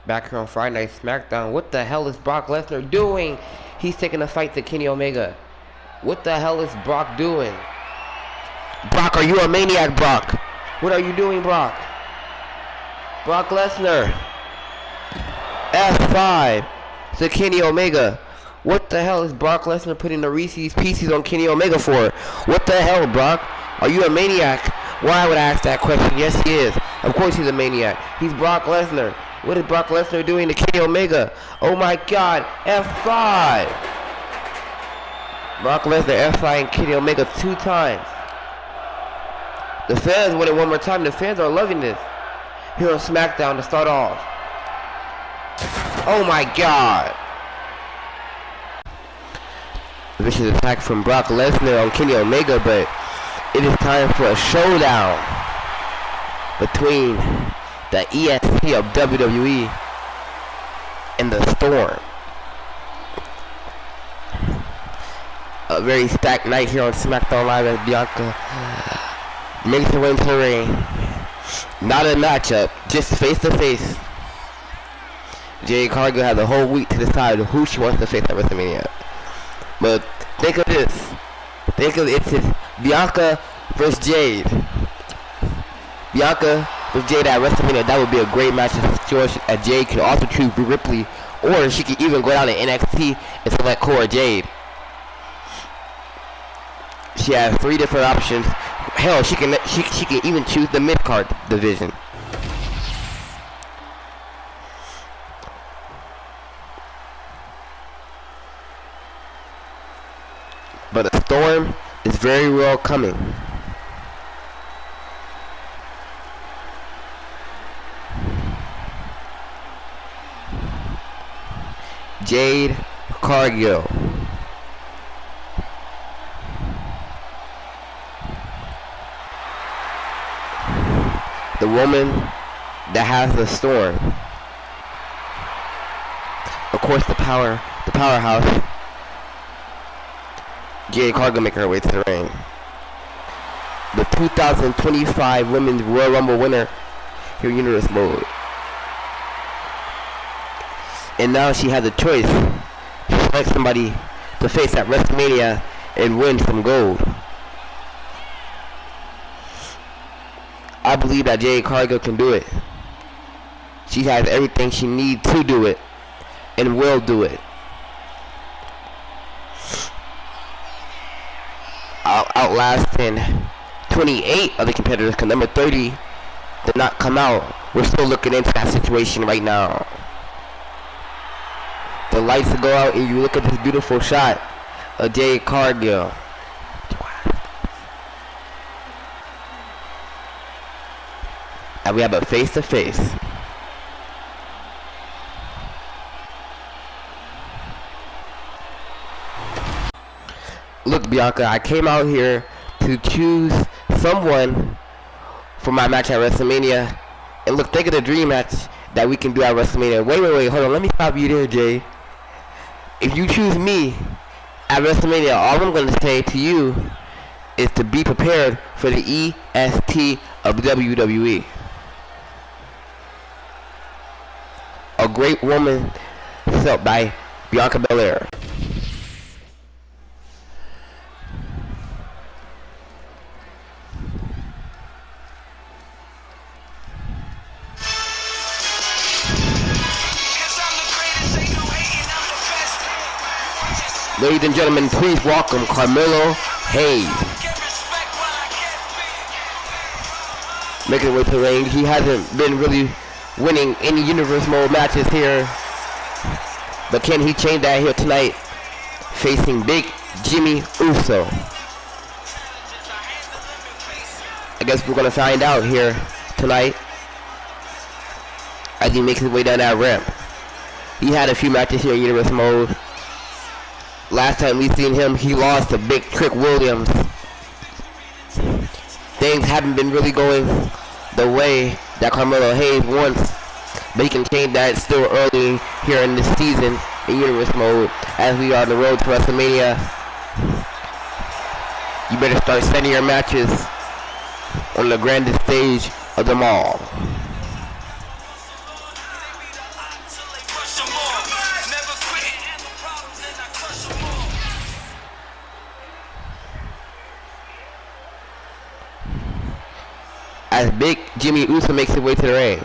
Back here on Friday Night SmackDown. What the hell is Brock Lesnar doing? He's taking a fight to Kenny Omega. What the hell is Brock doing? Brock, are you a maniac, Brock? What are you doing, Brock? Brock Lesnar. F5 to Kenny Omega. What the hell is Brock Lesnar putting the Reese's Pieces on Kenny Omega for? What the hell, Brock? Are you a maniac? Why would I ask that question? Yes, he is. Of course he's a maniac. He's Brock Lesnar. What is Brock Lesnar doing to Kenny Omega? Oh my God, F5. Brock Lesnar F5 Kenny Omega 2 times. The fans want it one more time. The fans are loving this. Here on SmackDown to start off. Oh my God. Vicious attack from Brock Lesnar on Kenny Omega, but it is time for a showdown between the EST of WWE and the Storm. A very stacked night here on SmackDown Live as Bianca makes her way into the ring. Not a matchup, just face to face. Jade Cargill has a whole week to decide who she wants to face at WrestleMania. But think of this. Think of it as Bianca versus Jade. Bianca with Jade at WrestleMania, that would be a great match situation, as Jade can also choose Brie Ripley, or she can even go down to NXT and select Cora Jade. She has 3 different options. Hell, she can even choose the mid-card division. But the Storm is very well coming. Jade Cargill. The woman that has the Storm. Of course, the powerhouse. Jade Cargill making her way to the ring. The 2025 Women's Royal Rumble winner here in Universe mode. And now she has a choice. She selects somebody to face at WrestleMania and win some gold. I believe that Jade Cargill can do it. She has everything she needs to do it and will do it. Outlasting 28 other competitors, because number 30 did not come out. We're still looking into that situation right now. The lights go out and you look at this beautiful shot of Jade Cargill. And we have a face-to-face. Look, Bianca, I came out here to choose someone for my match at WrestleMania. And look, think of the dream match that we can do at WrestleMania. Wait, hold on. Let me stop you there, Jay. If you choose me at WrestleMania, all I'm going to say to you is to be prepared for the EST of WWE. A great woman felt by Bianca Belair. Ladies and gentlemen, please welcome Carmelo Hayes. Making his way to the ring. He hasn't been really winning any Universe Mode matches here. But can he change that here tonight? Facing Big Jimmy Uso. I guess we're going to find out here tonight as he makes his way down that ramp. He had a few matches here in Universe Mode. Last time we seen him, he lost to Big Trick Williams. Things haven't been really going the way that Carmelo Hayes wants, but he can change that still early here in this season in Universe Mode as we are on the road to WrestleMania. You better start setting your matches on the grandest stage of them all. as Big Jimmy Uso makes his way to the ring.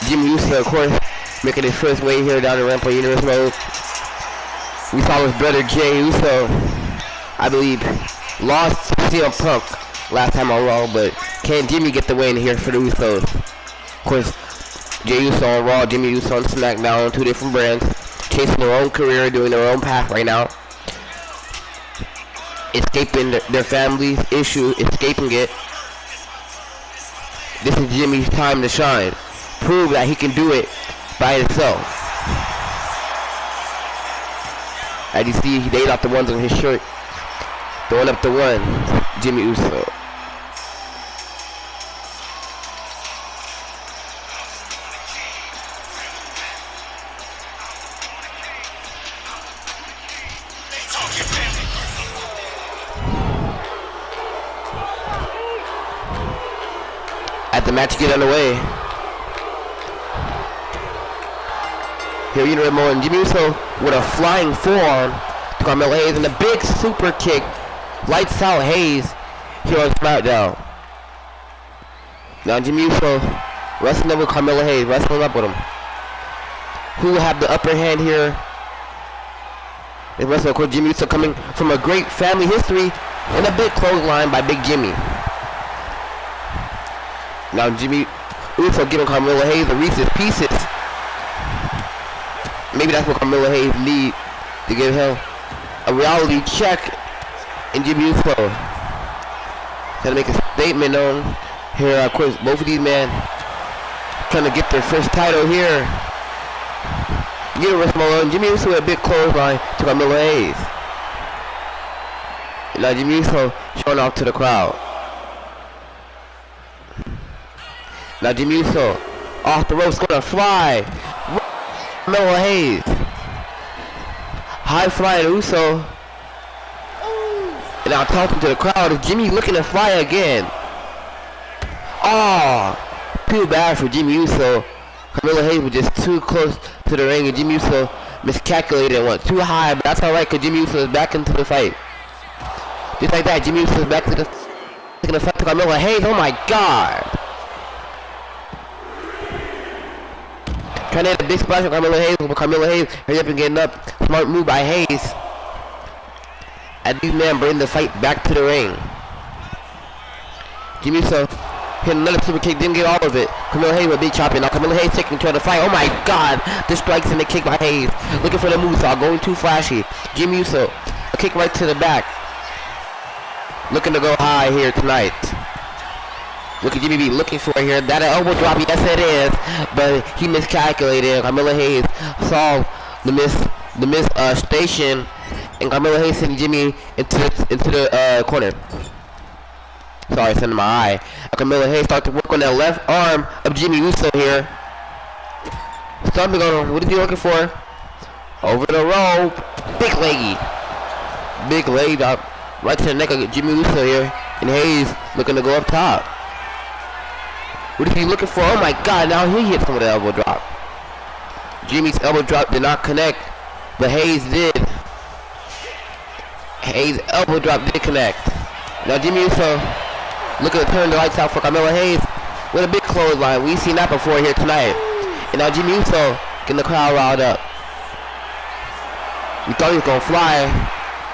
Jimmy Uso, of course, making his first way here down the ramp on Universe mode. We saw his brother Jay Uso, I believe, lost to CM Punk last time on Raw, but can Jimmy get the win here for the Usos? Of course, Jay Uso on Raw, Jimmy Uso on SmackDown, two different brands, chasing their own career, doing their own path right now. Escaping their family's issue, escaping it. This is Jimmy's time to shine. Prove that he can do it by himself. As you see, he laid out the ones on his shirt. Throwing up the ones, Jimmy Uso. As the match get underway. Here, Universe mode, and Jimmy Uso with a flying forearm to Carmelo Hayes and a big super kick. Lights out Hayes here on SmackDown. Now Jimmy Uso wrestling up with Carmelo Hayes, wrestling up with him. Who will have the upper hand here? And wrestling, of course, Jimmy Uso coming from a great family history and a big clothesline by Big Jimmy. Now Jimmy Uso giving Carmelo Hayes the Reese's Pieces. Maybe that's what Carmelo Hayes need to give him a reality check. And Jimmy Uso trying to make a statement on here. Of course, both of these men trying to get their first title here. Universe mode, Jimmy Uso with a big clothesline to Carmelo Hayes. Now Jimmy Uso showing off to the crowd. Now Jimmy Uso off the ropes, gonna fly. Carmelo Hayes. High flying Uso. And now talking to the crowd, is Jimmy looking to fly again? Oh, too bad for Jimmy Uso. Carmelo Hayes was just too close to the ring, and Jimmy Uso miscalculated and went too high, but that's alright because Jimmy Uso is back into the fight. Just like that, Jimmy Uso is back to the fight to Carmelo Hayes. Oh my god. Trying to hit a big splash on Carmelo Hayes, but Carmelo Hayes hurry up and getting up. Smart move by Hayes. As these men bring the fight back to the ring. Jimmy Uso hit another super kick, didn't get all of it. Carmelo Hayes with a big chop in. Now Carmelo Hayes taking control of the fight. Oh my god! The strikes and the kick by Hayes. Looking for the moonsault, going too flashy. Jimmy Uso, a kick right to the back. Looking to go high here tonight. Look at Jimmy B looking for it here. That an elbow drop, yes it is. But he miscalculated. Carmelo Hayes saw the miss station. And Carmelo Hayes sending Jimmy into the corner. Sorry, sending my eye. Carmelo Hayes started to work on that left arm of Jimmy Uso here. Stomping on him. What is he looking for? Over the rope. Big leggy. Big leg drop right to the neck of Jimmy Uso here. And Hayes looking to go up top. What is he looking for? Oh my god, now he hits him with an elbow drop. Jimmy's elbow drop did not connect, but Hayes did. Hayes' elbow drop did connect. Now Jimmy Uso looking to turn the lights out for Carmelo Hayes with a big clothesline. We've seen that before here tonight. And now Jimmy Uso getting the crowd riled up. We thought he was gonna fly,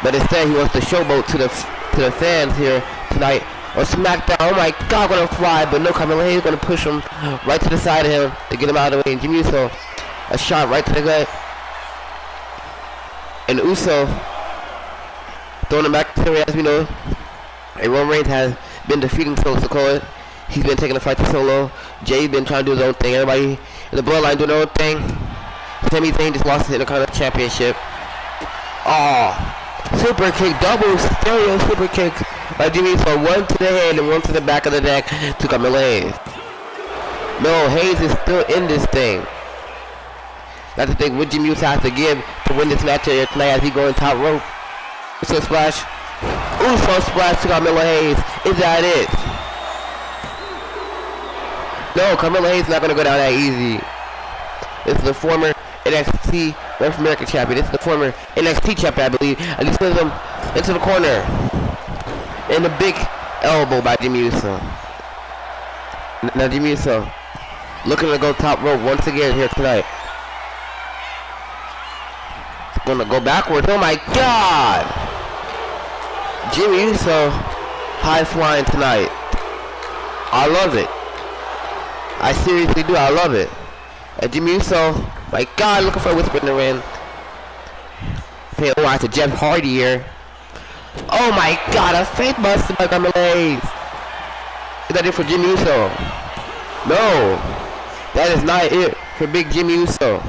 but instead he wants to showboat to the fans here tonight on SmackDown. Oh my god, gonna fly, but no, Carmelo Hayes gonna push him right to the side of him to get him out of the way. And Jimmy Uso, a shot right to the gut. And Uso throwing him back to the ring. As we know, Roman Reigns has been defeating Solo Sikoa. He's been taking the fight to Solo. Jay's been trying to do his own thing. Everybody in the bloodline doing their own thing. Sami Zayn just lost the Intercontinental Championship. Oh, super kick, double stereo super kick by Jimmy Uso. One to the head and one to the back of the neck to Carmelo Hayes. No, Hayes is still in this thing. That's the thing. What Jimmy Uso has to give to win this match here tonight as he going top rope. Uso splash. Uso splash to Carmelo Hayes. Is that it? No, Carmelo Hayes is not going to go down that easy. This is the former NXT North American champion. This is the former NXT champion, I believe. And he sends him into the corner. And a big elbow by Jimmy Uso. Now Jimmy Uso looking to go top rope once again here tonight. He's gonna go backwards. Oh my God! Jimmy Uso high flying tonight. I love it. I seriously do. I love it. And Jimmy Uso, my God, looking for a whisper in the ring. Paying homage to Jeff Hardy here. Oh my God, a fake buster by Carmelo Hayes. Is that it for Jimmy Uso? No, that is not it for Big Jimmy Uso.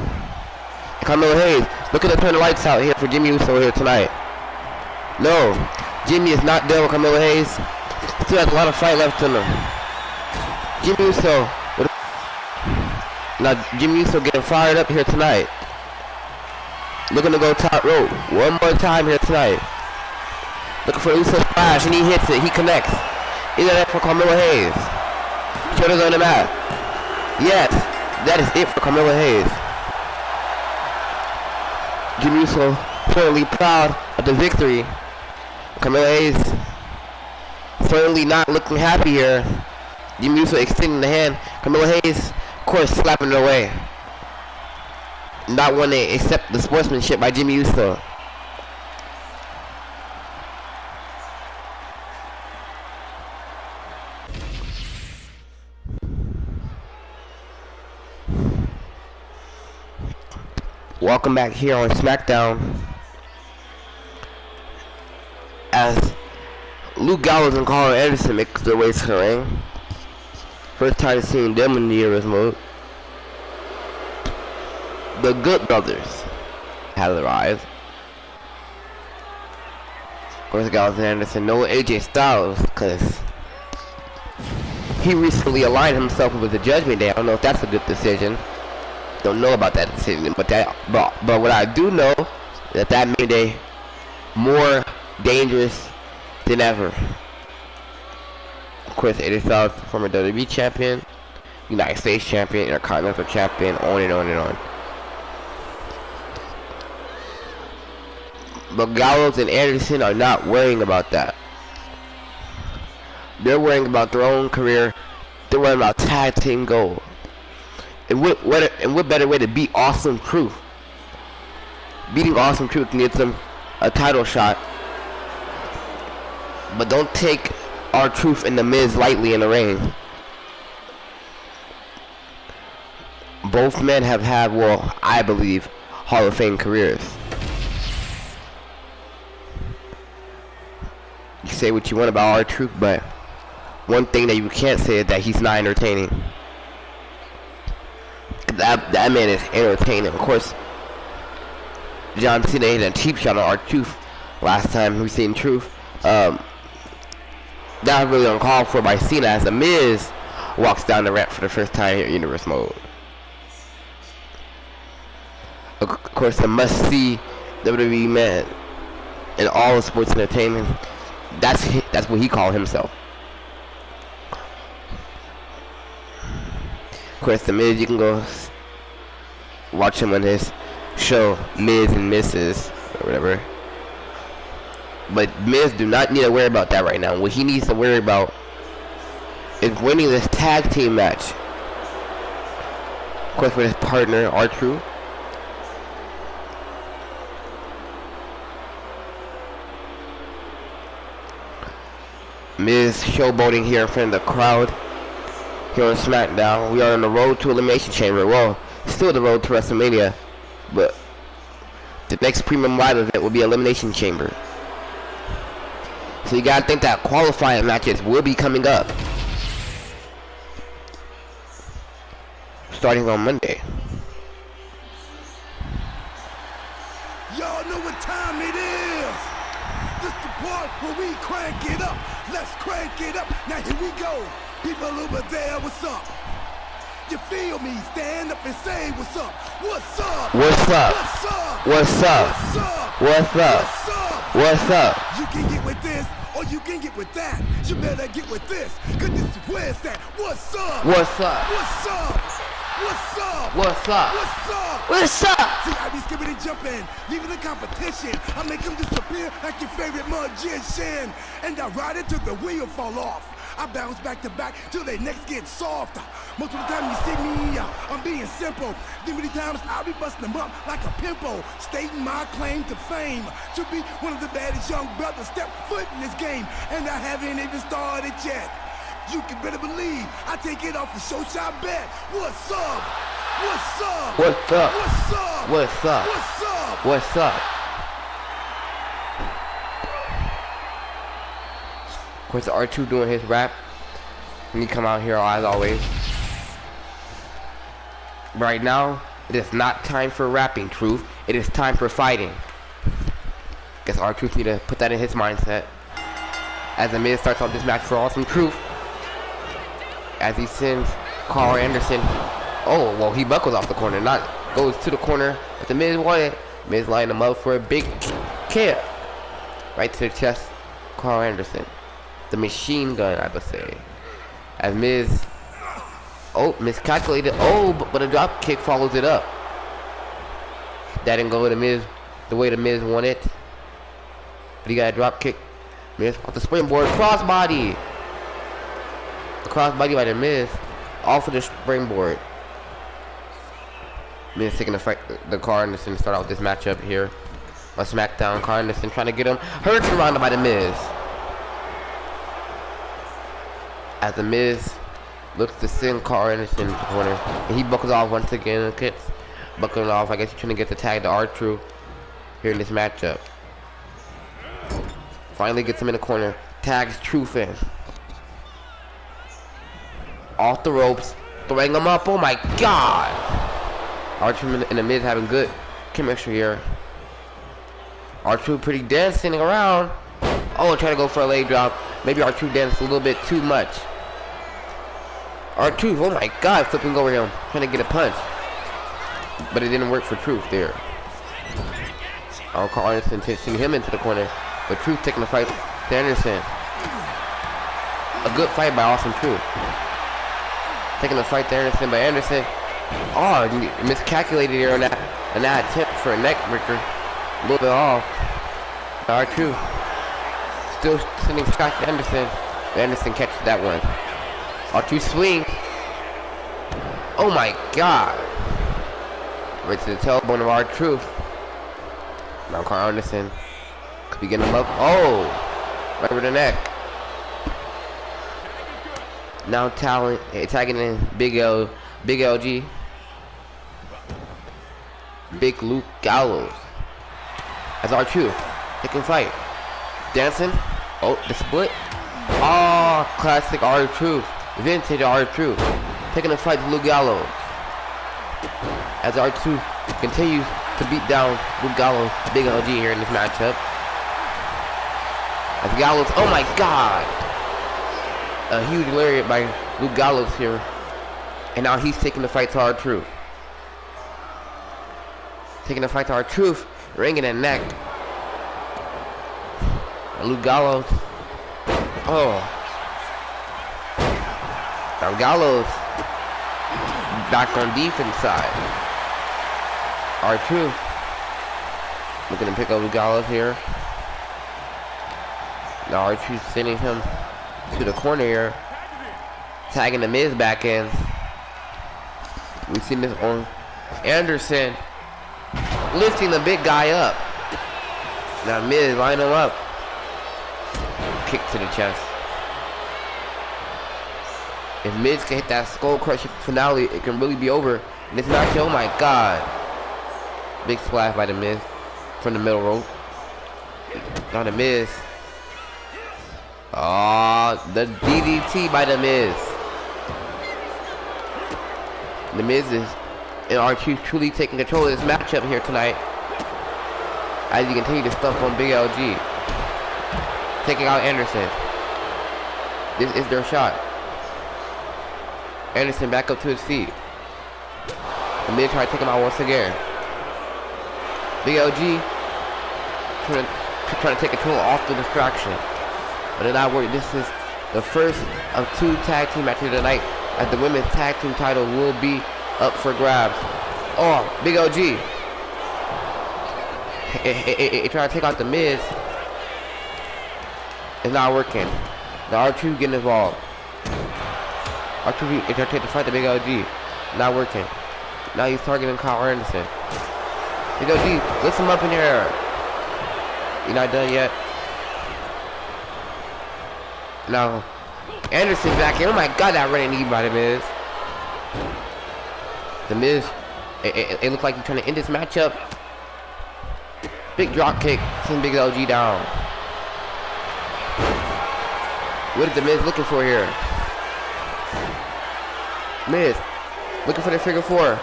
Carmelo Hayes, looking to turn the lights out here for Jimmy Uso here tonight. No, Jimmy is not done with Carmelo Hayes. Still has a lot of fight left in him. Jimmy Uso. Now Jimmy Uso getting fired up here tonight. Looking to go top rope one more time here tonight. Looking for Uso splash and he hits it. He connects. Is that it for Carmelo Hayes? Shoulders on the mat. Yes, that is it for Carmelo Hayes. Jimmy Uso certainly proud of the victory. Carmelo Hayes certainly not looking happy here. Jimmy Uso extending the hand. Carmelo Hayes, of course, slapping it away. Not wanting to accept the sportsmanship by Jimmy Uso. Welcome back here on SmackDown. As Luke Gallows and Carl Anderson make their way to the ring. First time seeing them in the Universe mode. The Good Brothers have arrived. Of course, Gallows and Anderson know AJ Styles because he recently aligned himself with the Judgment Day. I don't know if that's a good decision. Don't know about that decision, but what I do know is that made a more dangerous than ever. Of course, AJ Styles, former WWE champion, United States champion, Intercontinental champion, on and on and on. But Gallows and Anderson are not worrying about that. They're worrying about their own career. They're worrying about tag team gold. And what better way to beat Awesome Truth? Beating Awesome Truth can get them a title shot. But don't take R-Truth and The Miz lightly in the ring. Both men have had, well, I believe, Hall of Fame careers. You say what you want about R-Truth, but one thing that you can't say is that he's not entertaining. That man is entertaining. Of course, John Cena hit a cheap shot on R-Truth last time we seen Truth. That was really uncalled for by Cena as The Miz walks down the ramp for the first time here in Universe mode. Of course, a must-see WWE man in all of sports entertainment. That's what he called himself. Of course, The Miz, you can go watch him on his show, Miz and Mrs. or whatever. But Miz do not need to worry about that right now. What he needs to worry about is winning this tag team match. Of course, with his partner, R-Truth. Miz showboating here in front of the crowd. Here on SmackDown, we are on the road to Elimination Chamber. Well, still the road to WrestleMania, but the next premium live event will be Elimination Chamber. So you gotta think that qualifying matches will be coming up, starting on Monday. Y'all know what time it is. This the part where we crank it up. Let's crank it up. Now here we go. People over there, what's up? You feel me? Stand up and say what's up. What's up? What's up? What's up? What's up? What's up? What's up? You can get with this or you can get with that. You better get with this, cause this is where it's at. What's up? What's up? What's up? What's up? What's up? What's up? What's up? See, I be skipping and jumping, leaving the competition. I make them disappear like your favorite magician. And I ride it till the wheel fall off. I bounce back to back till their necks get soft. Most of the time you see me, I'm being simple. Then many times I'll be busting them up like a pimple, stating my claim to fame, to be one of the baddest young brothers step foot in this game. And I haven't even started yet. You can better believe I take it off the show shot bet. What's up? What's up? What's up? What's up? What's up? What's up? What's up? Of course, R2 doing his rap. When you come out here, as always. Right now, it is not time for rapping, Truth. It is time for fighting. Guess R2 need to put that in his mindset. As the Miz starts off this match for Awesome Truth. As he sends Carl Anderson. Oh, well, he buckles off the corner, not goes to the corner. But the Miz wanted. Miz lined him up for a big kick. Right to the chest, Carl Anderson. The machine gun, I would say. As Miz, miscalculated. Oh, but a drop kick follows it up. That didn't go to Miz the way the Miz wanted. But he got a drop kick. Miz off the springboard, crossbody. The crossbody by the Miz, off of the springboard. Miz taking the fight, the Carl Anderson start out this matchup here on SmackDown. Carl Anderson trying to get him hurt, surrounded by the Miz. As the Miz looks to send Carl Anderson to the corner, and he buckles off once again and gets buckling off. I guess he's trying to get the tag to R2 here in this matchup. Finally gets him in the corner, tags Truth in. Off the ropes, throwing him up. Oh my God! R2 and the Miz having good chemistry here. R2 pretty dancing around. Oh, trying to go for a leg drop. Maybe R2 danced a little bit too much. R2, oh my God, flipping over him, trying to get a punch. But it didn't work for Truth there. Carl Anderson sending him into the corner. But Truth taking the fight to Anderson. A good fight by Awesome Truth. Taking the fight to Anderson by Anderson. Oh, miscalculated here on that attempt for a neck breaker. A little bit off. R2 still sending shots to Anderson. Anderson catches that one. R2 swing. Oh my God. Right to the tailbone of R2. Now Carl Anderson could be getting him up. Oh, right over the neck. Now tagging in Big LG. Big Luke Gallows. As R2 taking fight. Dancing. Oh, the split. Oh, classic R2. Vintage R2. Taking a fight to Luke Gallows. As R2 continues to beat down Luke Gallows, Big LG here in this matchup. As Gallows, oh my God! A huge lariat by Luke Gallows here. And now he's taking the fight to R2. Taking the fight to R2, wringing the neck. And Luke Gallows. Oh. Now Gallows back on defense side. R2 looking to pick up Luke Gallows here. Now R2 sending him to the corner here, tagging the Miz back in. We've seen this on Anderson lifting the big guy up. Now Miz line him up. Kick to the chest. If Miz can hit that skull crushing finale, it can really be over in this match. Oh my God. Big splash by the Miz from the middle rope. Now the Miz. Oh, the DDT by the Miz. The Miz is and R2 truly taking control of this matchup here tonight. As you continue to stump on Big LG. Taking out Anderson. This is their shot. Anderson back up to his feet. The Miz trying to take him out once again. Big LG trying to take control off the distraction. But it not work. This is the first of two tag team matches tonight, as the women's tag team title will be up for grabs. Oh, Big OG. It trying to take out the Miz. It's not working. The R2 getting involved. R2 is trying to fight the Big OG. Not working. Now he's targeting Kyle Anderson. Big OG, lift him up in here. You're not done yet. Now, Anderson back in. Oh my God, that running knee by the Miz. The Miz, it looked like he's trying to end this matchup. Big drop kick, send Big OG down. What is the Miz looking for here? Miz, looking for the figure four.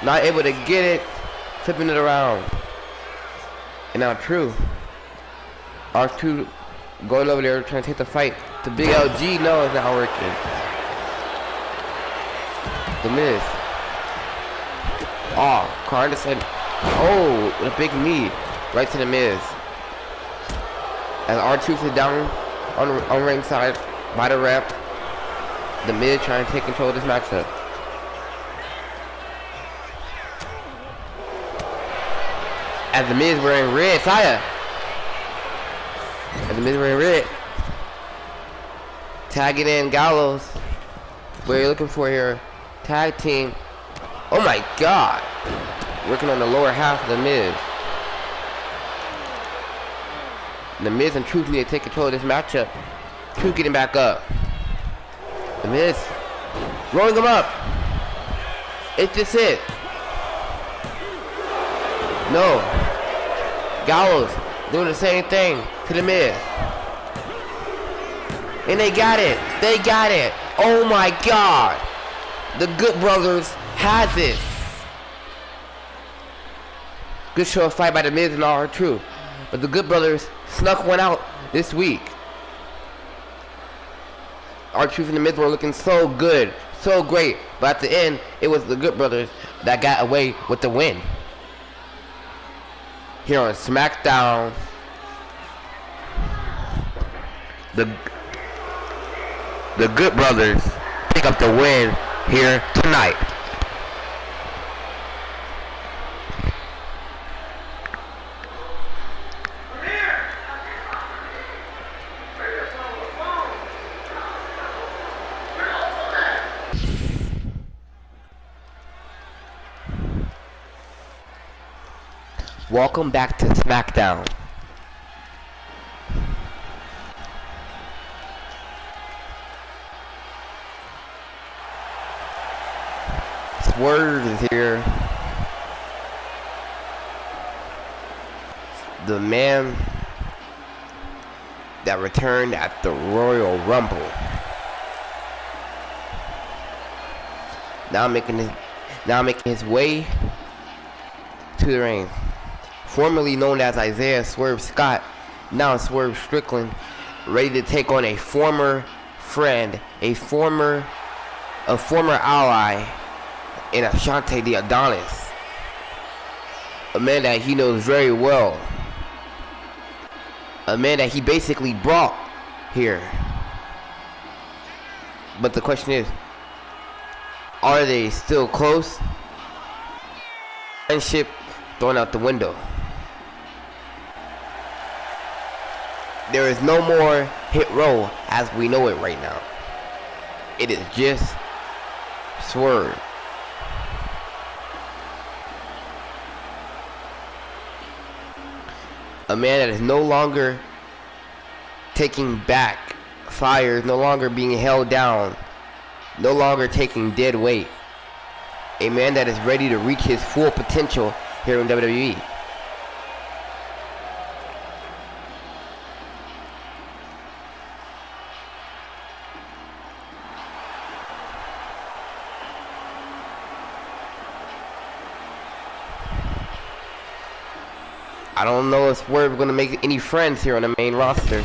Not able to get it, flipping it around. And now True. R2 going over there trying to take the fight. The Big LG, no, it's not working. The Miz. Oh, Carl Anderson. Oh, with a big knee. Right to the Miz. As R2 is down on ringside by the ref. The Miz trying to take control of this matchup. As the Miz wearing red, Saya. As the Miz wearing red. Tagging in Gallows. What are you looking for here? Tag team. Oh my God. Working on the lower half of the Miz. The Miz and Truth need to take control of this matchup. Truth getting back up. The Miz rolling him up. It's just it. No. Gallows doing the same thing to the Miz. And they got it. They got it. Oh my God. The Good Brothers has it. Good show of fight by the Miz and R2. But the Good Brothers snuck one out this week. R2 and the Miz were looking so good, so great. But at the end, it was the Good Brothers that got away with the win. Here on SmackDown, the Good Brothers pick up the win here tonight. Welcome back to SmackDown. Swerve is here. The man that returned at the Royal Rumble. Now making his way to the ring. Formerly known as Isaiah Swerve Scott, now Swerve Strickland, ready to take on a former friend, a former ally in Ashante the Adonis, a man that he knows very well, a man that he basically brought here. But the question is, are they still close? Friendship thrown out the window. There is no more Hit Row as we know it right now. It is just Swerve. A man that is no longer taking back fires, no longer being held down, no longer taking dead weight. A man that is ready to reach his full potential here in WWE. I don't know if we're going to make any friends here on the main roster.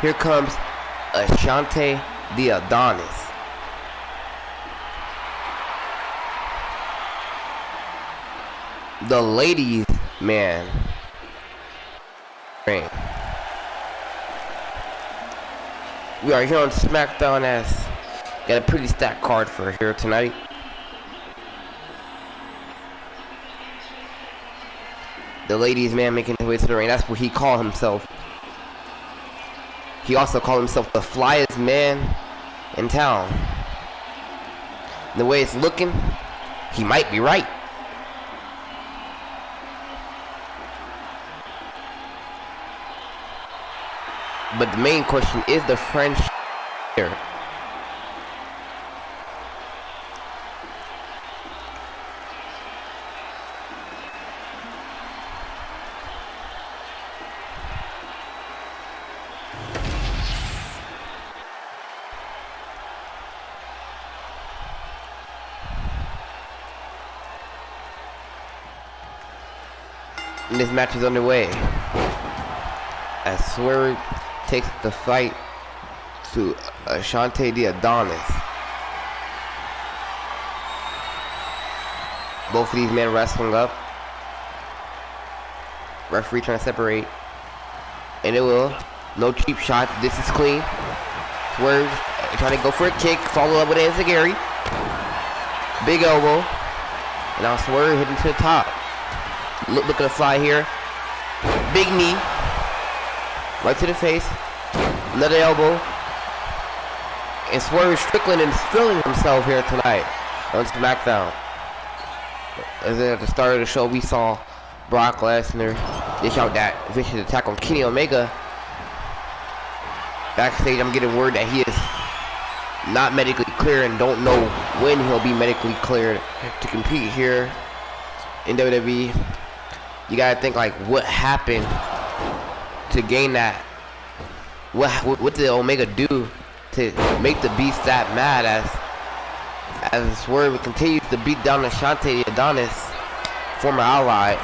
Here comes Ashante the Adonis. the ladies, man. We are here on SmackDown as got a pretty stacked card for here tonight. The ladies, man, making his way to the ring. That's what he called himself. He also called himself the flyest man in town. The way it's looking, he might be right. But the main question is the French here. And this match is underway as Swerve takes the fight to Ashante the Adonis. Both of these men wrestling up. Referee trying to separate. And it will. No cheap shots. This is clean. Swerve trying to go for a kick. Follow up with an enziguri. Big elbow. And now Swerve hitting to the top. Look at the fly here. Big knee. Right to the face. Another elbow. And Swerve Strickland is feeling himself here tonight on SmackDown. As at the start of the show, we saw Brock Lesnar dish out that vicious attack on Kenny Omega. Backstage, I'm getting word that he is not medically clear and don't know when he'll be medically cleared to compete here in WWE. You gotta think, like, what happened to gain that? What did Omega do to make the Beast that mad as Swerve continues to beat down Ashante Adonis, former ally?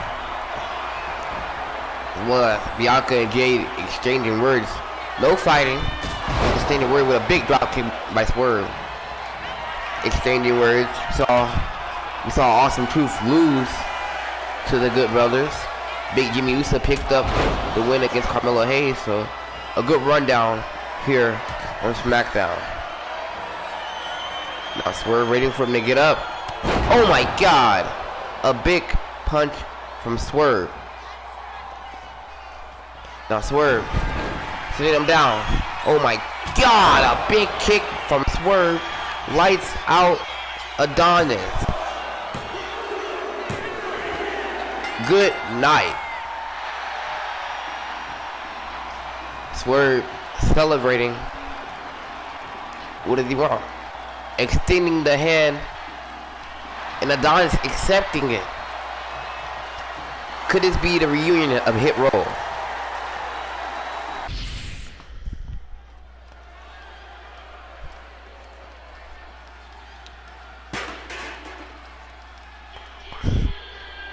Well, Bianca and Jade exchanging words. No fighting. Exchanging words with a big drop kick by Swerve. Exchanging words. We saw Awesome Truth lose to the Good Brothers. Big Jimmy Uso picked up the win against Carmelo Hayes, so a good rundown here on SmackDown. Now Swerve waiting for him to get up. Oh my God! A big punch from Swerve. Now Swerve sitting him down. Oh my God! A big kick from Swerve. Lights out Adonis. Good night. Swerve celebrating. What does he want? Extending the hand, and Adonis accepting it. Could this be the reunion of Hit Row?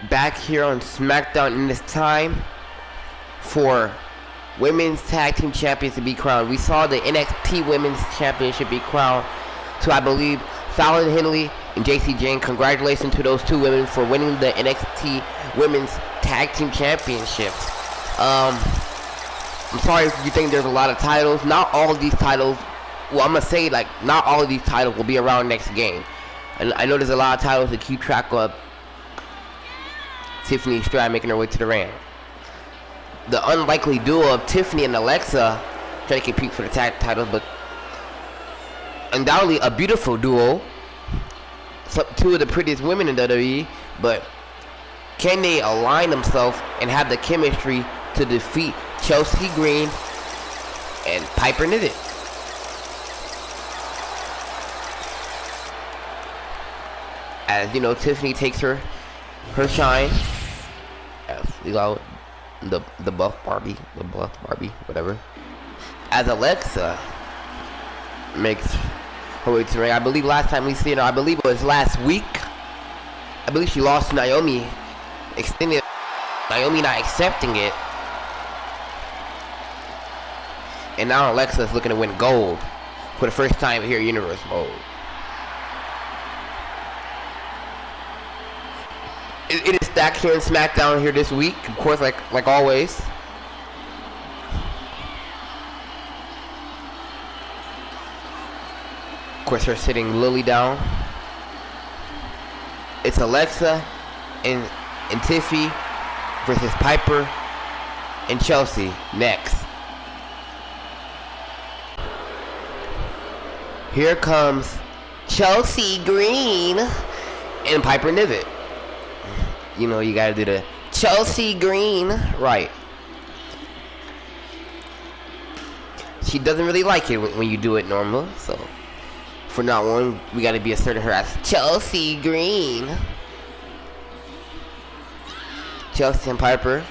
Back here on SmackDown in this time for Women's Tag Team Champions to be crowned. We saw the NXT Women's Championship be crowned to, I believe, Fallon Henley and JC Jane. Congratulations to those two women for winning the NXT Women's Tag Team Championship. I'm sorry if you think there's a lot of titles. Not all of these titles, well, I'm going to say, like, not all of these titles will be around next game. And I know there's a lot of titles to keep track of. Tiffany Stratton making her way to the ring. The unlikely duo of Tiffany and Alexa trying to compete for the tag titles, but undoubtedly a beautiful duo. Two of the prettiest women in WWE, but can they align themselves and have the chemistry to defeat Chelsea Green and Piper Niven? As you know, Tiffany takes her shine. You know, the buff Barbie, whatever. As Alexa makes her way to the ring. I believe last time we seen her, I believe it was last week. I believe she lost to Naomi, extended Naomi not accepting it. And now Alexa is looking to win gold for the first time here in Universe mode. It is stacked here in SmackDown here this week, of course, like always. Of course, they're sitting Lily down. It's Alexa and Tiffy versus Piper and Chelsea next. Here comes Chelsea Green and Piper Niven. You know, you gotta do the Chelsea Green right. She doesn't really like it when you do it normal, so for now on, we gotta be asserting her as Chelsea Green. Chelsea and Piper,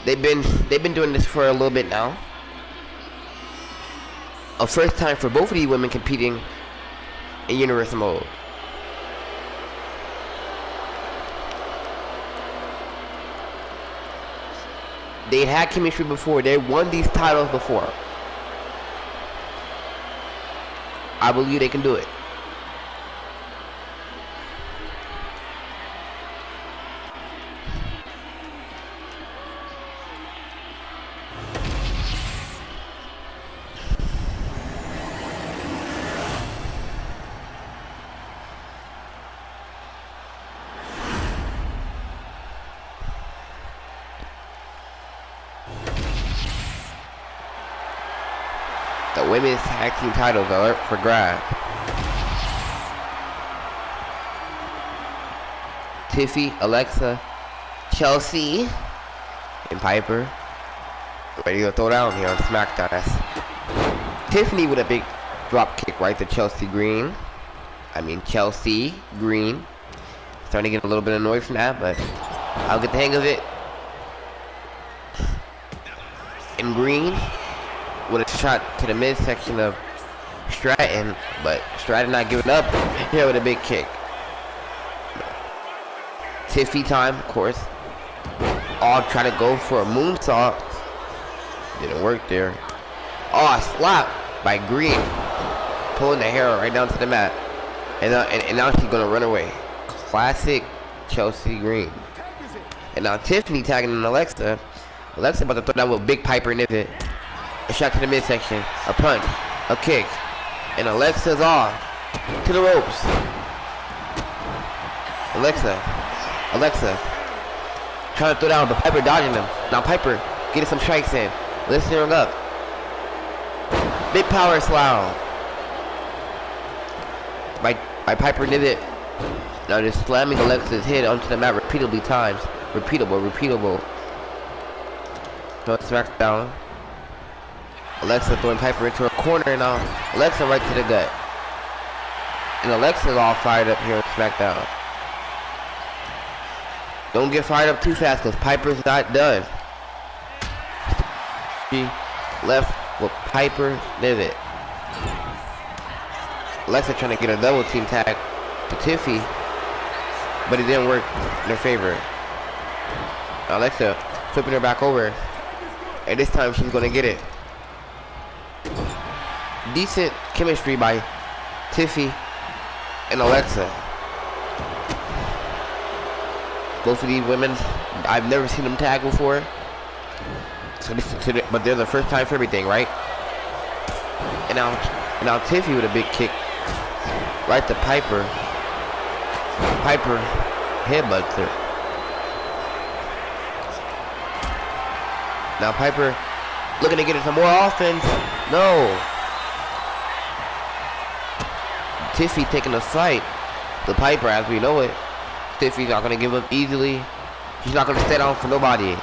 they've been doing this for a little bit now. A first time for both of these women competing in Universe mode. They had chemistry before. They won these titles before. I believe they can do it. The women's tag team titles are up for grabs. Tiffy, Alexa, Chelsea, and Piper ready to throw down here on SmackDown. That's Tiffany with a big drop kick right to Chelsea Green. Chelsea Green. Starting to get a little bit annoyed from that, but I'll get the hang of it. And Green with a shot to the midsection of Stratton, but Stratton not giving up here with a big kick. Tiffy time, of course. All trying to go for a moonsault. Didn't work there. Oh, a slap by Green. Pulling the hair right down to the mat. And now she's going to run away. Classic Chelsea Green. And now Tiffany tagging in Alexa. Alexa about to throw down with big Piper Niven. A shot to the midsection. A punch. A kick. And Alexa's off. To the ropes. Alexa. Trying to throw down, but Piper dodging them. Now Piper getting some strikes in. Lifting up. Big power slam. By Piper Niven. Now just slamming Alexa's head onto the mat repeatedly times. Repeatable. No, SmackDown. Alexa throwing Piper into a corner, and now Alexa right to the gut. And Alexa's all fired up here on SmackDown. Don't get fired up too fast because Piper's not done. She left with Piper Niven. Alexa trying to get a double team tag to Tiffy, but it didn't work in her favor. Alexa flipping her back over, and this time she's going to get it. Decent chemistry by Tiffy and Alexa. Both of these women, I've never seen them tag before. But they're the first time for everything, right? And now Tiffy with a big kick right to Piper. Piper headbutts her. Now Piper looking to get into more offense. No. Tiffy taking a fight to Piper as we know it. Tiffy's not going to give up easily. She's not going to stay down for nobody.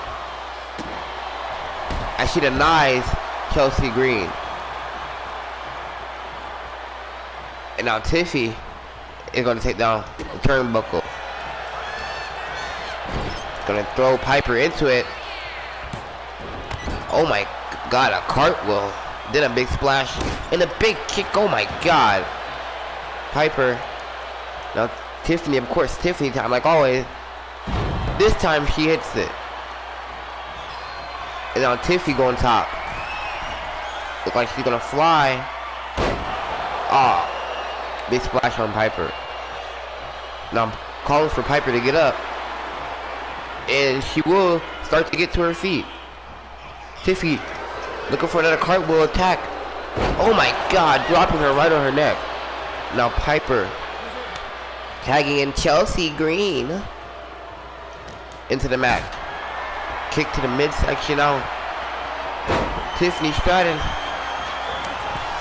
And she denies Chelsea Green. And now Tiffy is going to take down the turnbuckle. Going to throw Piper into it. Oh my God, a cartwheel. Then a big splash and a big kick. Oh my God. Piper. Now Tiffany, of course, Tiffany time like always. This time she hits it. And now Tiffy going top. Look like she's gonna fly. Big splash on Piper. Now I'm calling for Piper to get up. and she will start to get to her feet. Tiffy looking for another cartwheel attack. Oh my God, dropping her right on her neck. Now Piper tagging in Chelsea Green into the mat. Kick to the midsection now. Tiffany Stratton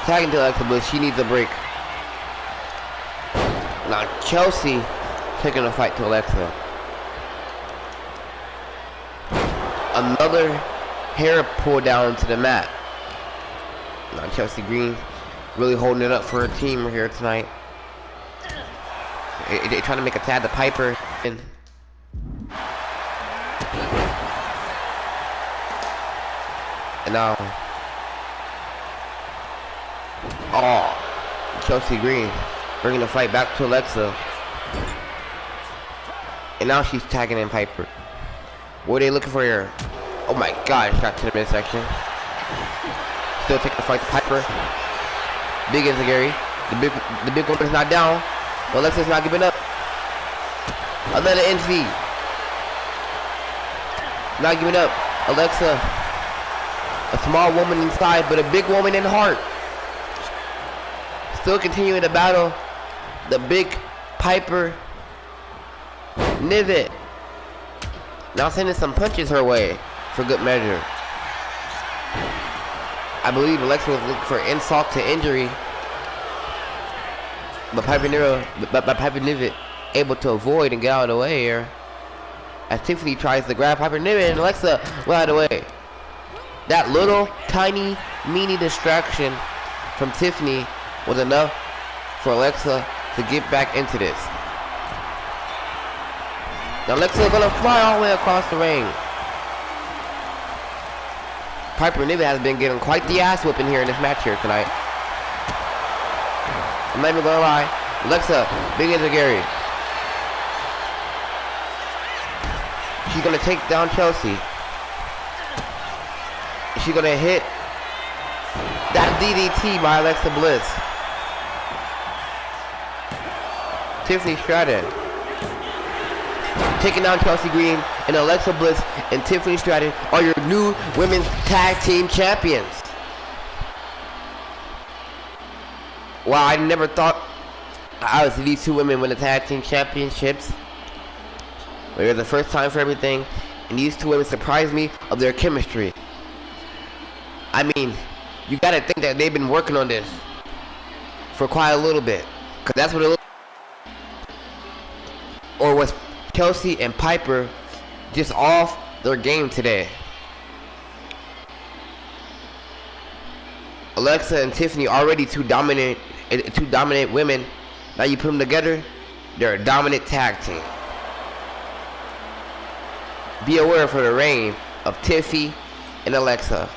tagging to Alexa Bliss. She needs a break. Now Chelsea taking a fight to Alexa. Another hair pull down to the mat. Now Chelsea Green really holding it up for her team here tonight. They're trying to make a tag to Piper. And now, Chelsea Green bringing the fight back to Alexa. And now she's tagging in Piper. What are they looking for here? Oh my God, shot to the midsection. Still taking the fight to Piper. Big Gary. The big woman is not down. But Alexa's not giving up. Another NV. Not giving up. Alexa, a small woman inside, but a big woman in heart. Still continuing the battle. The big Piper Niven. Now sending some punches her way for good measure. I believe Alexa was looking for insult to injury, but Piper Niven able to avoid and get out of the way here. As Tiffany tries to grab Piper Niven, and Alexa went out of the way. That little tiny mini distraction from Tiffany was enough for Alexa to get back into this. Now Alexa is gonna fly all the way across the ring. Piper Niven has been getting quite the ass whooping here in this match here tonight. I'm not even gonna lie. Alexa, big into Gary. She's gonna take down Chelsea. She's gonna hit that DDT by Alexa Bliss. Tiffany Stratton taking down Chelsea Green, and Alexa Bliss and Tiffany Stratton are your new women's tag team champions. Wow, I never thought I would see these two women win the tag team championships. But it was the first time for everything, and these two women surprised me of their chemistry. I mean, you gotta think that they've been working on this for quite a little bit, cause that's what it looks like. Or was Chelsea and Piper just off their game today? Alexa and Tiffany already two dominant women. Now you put them together, they're a dominant tag team. Be aware for the reign of Tiffy and Alexa.